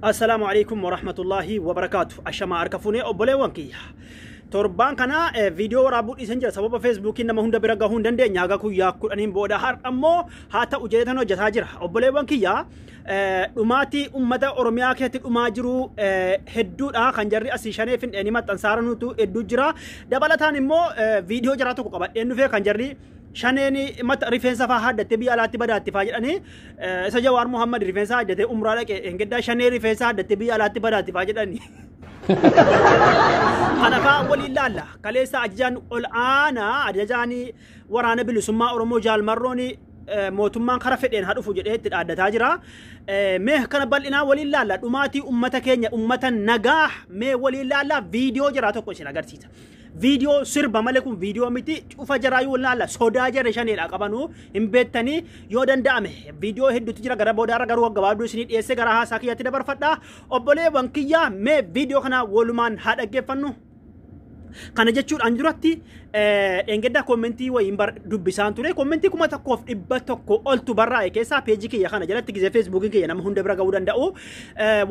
السلام عليكم ورحمة الله وبركاته. أشما أركفوني أبولي وانكي torban kana video waraabuu dhiisan jira sababa Facebook nama hunda bira gahuun dandeenya haga kuyyaa kudhaniin booda har ammoo haa ta'u jeetan hojjetaa jira obboleewwan kiyya dhumaatii ummata Oromiyaa keessatti dhumaa jiru hedduudha kan jarri asii shanee findheeni maxxansaarantu hedduu jira dabalataan immoo video jira tokko qabadheen dhufee kan jarri shaneeni mata rifeensa faa haddatte biyya alaatti badaatti faa jedhanii isa Jawaar Muhammad rifeensa haddatte umraa dhaqe engeddaa shanee rifeensa haddatte biyya alaatti badaatti faa jedhanii أنا فاولي لا كليسا أجان الآن أجاني ورانا بلسما أرمو جال مروني موتمان خرفتين هادو فوجد هاد تاجرا مه كان بالنا ولي لا أمتي أمتك أمة نجاح مه ولي لا فيديو جراتو كوشنا قرتيتا فيديو سربا مالكم فيديو ميتي شوفا جرايو لا سودا جرشاني الأقبانو إمبتني يودن دامه فيديو هدو تجرا غرابو دارا غروا غبادو سنيد إيسي غراها ساكياتي دبر فتا أبولي وانكيا مه فيديو خنا ولمان هاد أجفنو kana jechuun an duratti engedda commenti wa imbar dubbisan ture commenti kuma takkoof dhibba tokko oltu barraa'e keessa page kiyya kana jalatti gize Facebook kiyya nama hunda bira ga'uu danda'u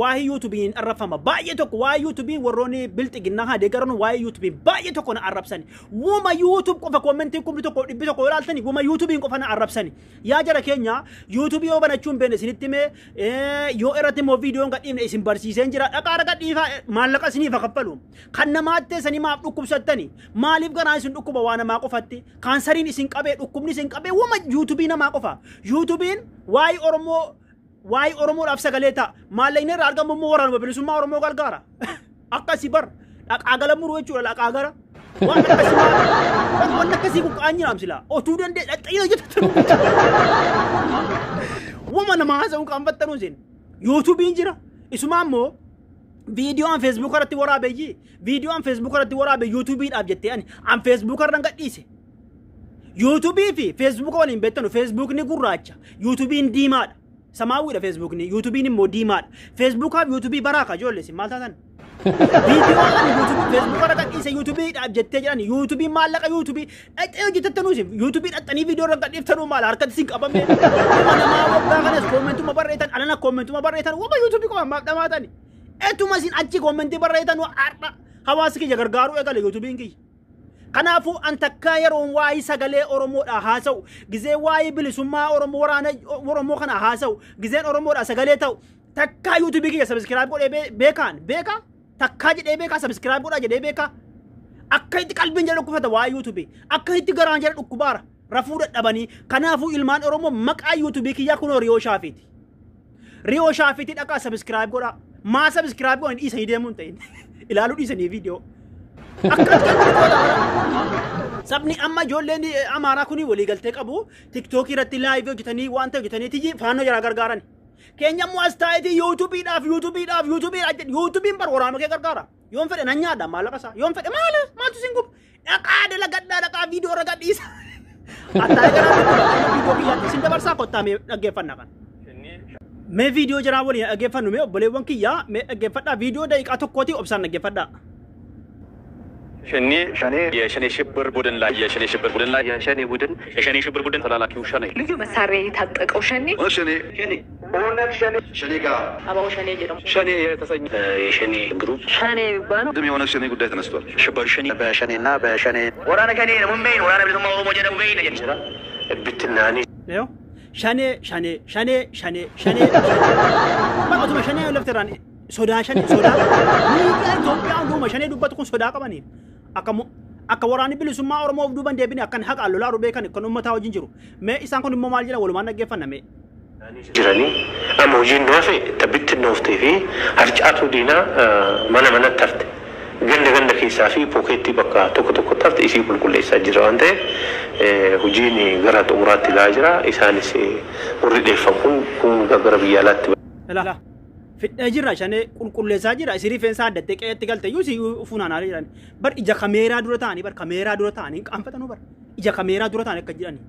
waa'ee YouTubein arrafama baay'ee tokko waa'ee YouTubein warroonni bilxiginna haa deeggaran waa'ee YouTubein baay'ee tokko na arrabsani wuma YouTube qofa commenti kumbi tokko dhibbi tokko ilaaltani wuma YouTubein qofa na arrabsani yaa jara keenya YouTube yoo banachuun beene isinitti mee yoo irratti moo video gadhiifne isin barsiiseen jira dhaqaara gadhiifa maallaqa isiniif kaffalu kan namaatte sani maaf dhukkubsattani maaliif garaan isin dhukkuba waan namaa qofatti kaansariin isin qabee dhukkubni isin qabee wama YouTubein namaa qofa YouTubein waa'ee Oromoodhaaf sagalee ta'a maallayni irraa argamu immoo waraanuma bilisummaa Oromoo gargaara akkasii bar dhaqaa gala muruu jechuudha dhaqaa gara waan akkasii kun qaanii raamsila otuu dandee dhaqxee jettu wama namaa haasa'uu kan fattanu isin YouTubein jira isumaa immoo video on Facebook irratti waraabeeyyi video on Facebook irratti waraabe YouTube dhaaf jettee an Facebook irraan gadhiise YouTube fi Facebook waliin beektanu Facebook ni gurraacha YouTube ni diimaadha samaawwiidha Facebook ni YouTube ni immoo diimaadha Facebook fi YouTube baraaka ijoollee maal taatan video on YouTube Facebook irra gadhiise YouTube dhaaf jettee jedhan YouTube maallaqa YouTube dhaqxee hojjetattanu YouTube dhaxxanii video irra gadhiiftanu maal harkatti isin qabame nama waggaa kanas kommentuma barreetan alana kommentuma barreetan wama YouTube qofa maaf dhamaatani etuma sin achi commenti barreetan arda hawaasi kiyya gargaaru eegale YouTubein kiyya kanaafu an takka yeroon waa'ee sagalee Oromoodha haasa'u gizee waa'ee bilisummaa Oromoo waraana Oromoo kana haasa'u gizeen Oromoodha sagalee ta'u takka YouTube kiyya subscribe godhee beeka takka jedhee beeka subscribe godhaa jedhee beeka akka itti qalbiin jedhu kufata waa'ee YouTube akka itti garaan jedhu dhukkubaara rafuu dadhabanii kanaafu ilmaan Oromoo maqaa YouTube kiyya kun Riyoo Shaafiti dhaqaa subscribe godhaa ما سبسكرايب كون إيسا يديمون تين إلى لود إيسا ني فيديو أكاد سبني أما جولني أمارا كوني ولي قلتك أبو تيك توكي رتي لايف جتني وانت جتني تيجي فانو جرا غرغارن كينيا مواستايتي يوتيوبين بر ورانو كي غرغارا يوم فدي نانيا دا مالا كسا يوم فدي مالا ما تسينغوب أكاد لا غدا دا فيديو رغد إيسا أتاي غرا فيديو كي ياتي سنت برسا كوتا مي أجيفنا كان मैं वीडियो जरा बोली अगे फनु में बोले वन की या मैं अगे फटा वीडियो दे एक आतो कोती ऑप्शन अगे फटा शनि शिब्र बुदन ला शनि शिब्र बुदन ला शनि शिब्र बुदन ተላላኪው ሸኔ ልዩ መሳሪያ የታጠቀው ሸኔ ሸኔ ጋር አባው ሸኔ ጀረም ሸኔ የተሰኘ የሸኔ ግሩፕ ሸኔ ይባላል ደም የሆነ ሸኔ ጉዳይ ተነስቷል ሽብር ሸኔ በሸኔና በሸኔ ወራነ ከኔ ነው ምን በይ ወራነ ብለማ ኦሮሞ ጀደም በይ ነው ይችላ ብትናኒ ነው shane ma otuma shane lafterani soda ni ga Ethiopia nduma shane dubbat kun soda qabani akka waraani bilisummaa Oromoo duban deebine akkan haqa allola rube kan ummata wajin jiru me isan kun immoo maal jira walumaan dhaggeeffanna me jirani amma hojiin noofe tabitti nooftee fi harcaatu diina mana tafte ganda keessaa fi pookeetti bakka tokko tafte isii qulqulleessaa jira waan ta'eef hojiin gara xumuraatti laa jira isaanis warri dheeffamu kun gara biyya alaatti la fidhee jira shane qulqulleessaa jira isii rifeensa addatte qeetti galte yuusi funaanaa jiran bar ija kameeraa dura ta'anii qaanfatanu bar ija kameeraa dura ta'anii akka jirani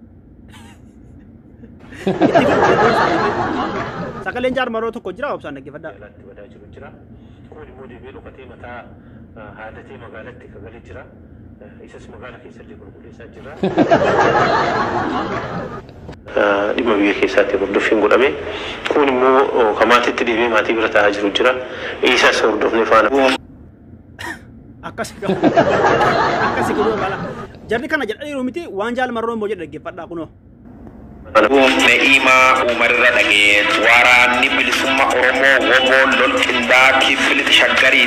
sakaleen jaarmaroo tokko jira obsaan dhaggeeffadhaa jira kun immoo deebi'ee dhokatee mataa haadhatee magaalatti kagalee jira isas magaalaa keessatti qulqulleessaa jira. Dhimma biyya keessaatti hordoffiin godhame kun immoo kamaatitti deemee maatii bira taa'aa jiru jira. Isas hordofnee faana. Akkasi godhuu mala. Jarri kana jedhaniiru miti waan jaalmarroo immoo jedhe dhaggeeffadhaa kunoo. Ne'ima umarra dhagee waraanni bilisummaa Oromoo woboon lolqindaa kifiliti shaggarii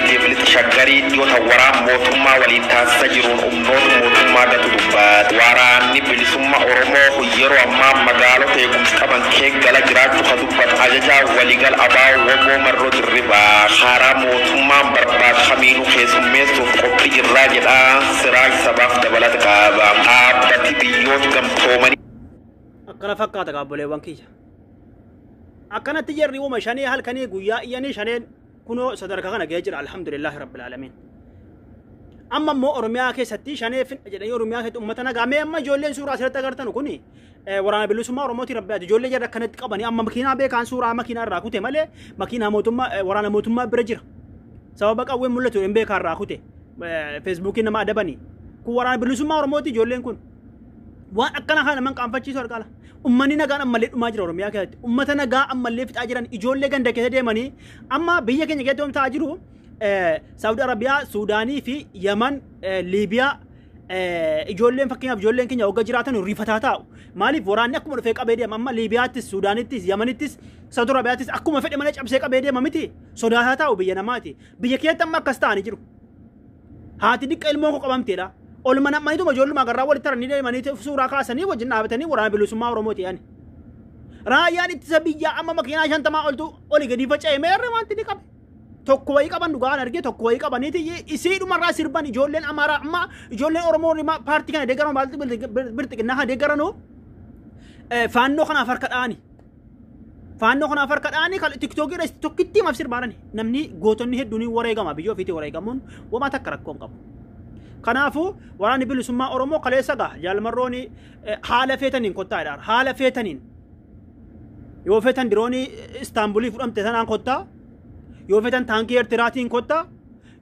dhiyoota waraan mootummaa waliin taasisaa jiruun humnoota mootummaa gatu dubbaate. Waraanni bilisummaa Oromoo yeroo ammaa magaalota eegumsa qaban keeggala jiraachuu ka dubbatu ajajaa waliigal abaa woboo marroo dirribaa haaraa mootummaan barbaadu kamiinuu keessummeessuuf qophii jirraa jedhaa siraaj sabaaf dabalata qaba. Dhaabbati biyyoota gamtoomanii akkana fakkaata gaabboleewwan kiyya akkanatti jarri uuma shanii halkanii guyyaa iyyanii shaneen kunoo sadarkaa kana ga'ee jira alhamdulillahi rabbil aalamiin amma immoo oromiyaa keessatti shanee jedhanii oromiyaa keessatti uummata nagaa mee amma ijoolleen suuraa asirratti agartan kuni waraana bilisummaa Oromooti rabbiyaati ijoollee jarri akkanatti qabanii amma makiinaa beekaan suuraa makiinaa irraa kute malee makiinaa mootummaa waraana mootummaa bira jira sababa qawween mul'atu hin beekaa irraa kute feesbuukiin nama adabanii kun waraana bilisummaa Oromooti ijoolleen kun waan akkana kana man qaanfachiisu argala ummanni nagaan ammallee dhumaa jira oromiyaa keessatti ummata nagaa ammallee fixaa jiran ijoollee ganda keessa deemanii amma biyya keenya keessatti homtaa jiru Saudi Arabiyaa Suudaanii fi Yaman Liibiyaa ijoolleen fakkeenyaaf ijoolleen keenya hogga jiraatan rifataa taa'u maaliif waraanni akkuma dhufee qabee deema amma Liibiyaattis Suudaanittis Yamanittis Saudi Arabiyaattis akkuma fedhe malee cabsee qabee deema miti sodaataa taa'u biyya namaati biyya keessatti amma akkas ta'anii jiru haati dhiqqa ilmoo koo qabamteedha olmana manitu ijoollumaa garraa walitti taranii deemanii suuraa kaasanii wajjin dhaabatanii waraana bilisummaa Oromooti yaani raayyaan ittisa biyyaa amma makiinaa 50 oltu oli gadi faca'ee meerre wanti ni qabe tokko wayii qaban dhugaan argee tokko wayii qabaniiti isii dhumarraa sirban ijoolleen amaaraa amma ijoolleen Oromoo paartii kana deeggaran baalti birxiqinnaa kana deeggaranu faannoo kanaaf harka dha'anii kan tiktookii irratti tokkitti maaf sirbaarani namni gootonni hedduun wareegama biyya ofiitii wareegamuun wamaa takka rakkoon qabu. Kanaafu waraanni bilisummaa Oromoo kaleessa gaa jaalmarrooni haala feetaniin kottaa jedha haala feetaniin yoo feetan diroonii Istaanbulii fudhamte sanaan kottaa yoo feetan taankii Eertiraatiin kottaa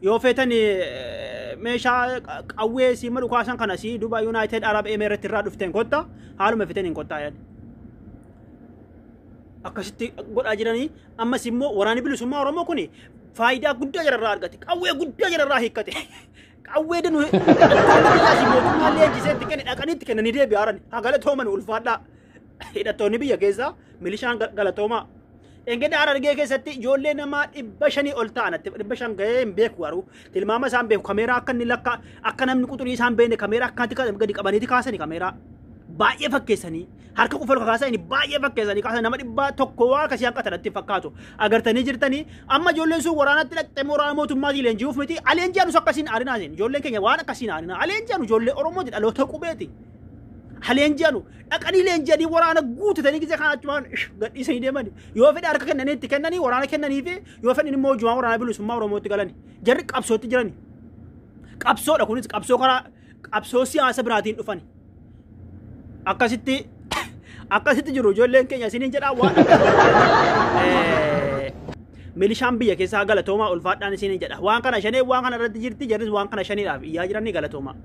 yoo feetan meeshaa qawwee siima dhukaasan kana si Dubai United Arab Emirates irraa dhufteen kottaa haaluma feetaniin kottaa jedha akkasitti godhaa jiranii ammas immoo waraanni bilisummaa Oromoo kuni faayidaa guddaa jararraa argate qawwee guddaa jararraa hiikkate qawwee danu hidhattoonni mootummaa leenjiseetti kenne dhaqanitti kennanii deebi'aaran galatooman ulfaadhaa hidhattoonni biyya keessaa milishaan galatoomaa engedda Harargee keessatti ijoollee namaa 500 ol ta'an 500 ga'ee hin beeku garuu tilmaama isaan beeku kameeraa akka inni lakka akka namni quxurii isaan beekne kameeraa akkanatti gadi qabaniiti kaasanii kameeraa baay'ee fakkeessanii harka qofa kaasanii baay'ee fakkeessanii kaasan nama 100 waa akkasii akka tanatti fakkaatu agartanii jirtanii amma ijoolleen sun waraanatti dhaqxee waraana mootummaatii leenji'uuf miti aleenji'anus akkasiin aarinaasin ijoolleen keenya waan akkasiin aarina aleenji'anu ijoollee Oromooti dhaloota qubeeti aleenji'anu dhaqanii leenji'anii waraana guutatanii gisee kana achumaan gadhiisanii deemanii yoo fedhe harka kennanii itti kennanii waraana kennanii fi yoo fedhe immoo jumaa waraana bilisummaa Oromootti galanii jarri qabsootti jiranii qabsoodha kunis qabsoo siyaasa biraatiin dhufanii akkasitti jiru ijoolleen keenya isiniin jedhaa waan milishaan biyya keessaa galatoomaa ulfaadhaan isiniin jedha waan kana shanee waan kana irratti jirti jarris waan kana shaniidhaaf iyyaa jiranii galatoomaa